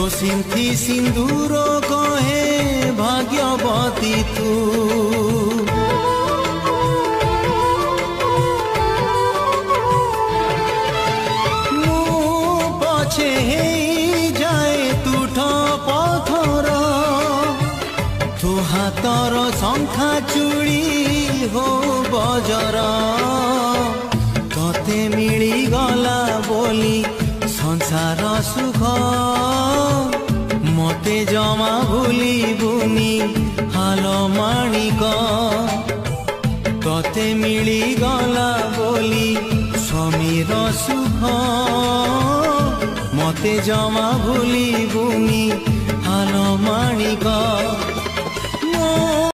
सिंथी सिंदूर कहे भाग्यवती तू मु पछे जाए तुठ पथर तू हाथर शंखा चूड़ी हो बजर तते मिली गला बोली संसार सुख मते जमा भूली बुनी हाल माणिक तते मिली गला बोली स्वामीर सुख मते जमा भूली बुनी हाल माणिक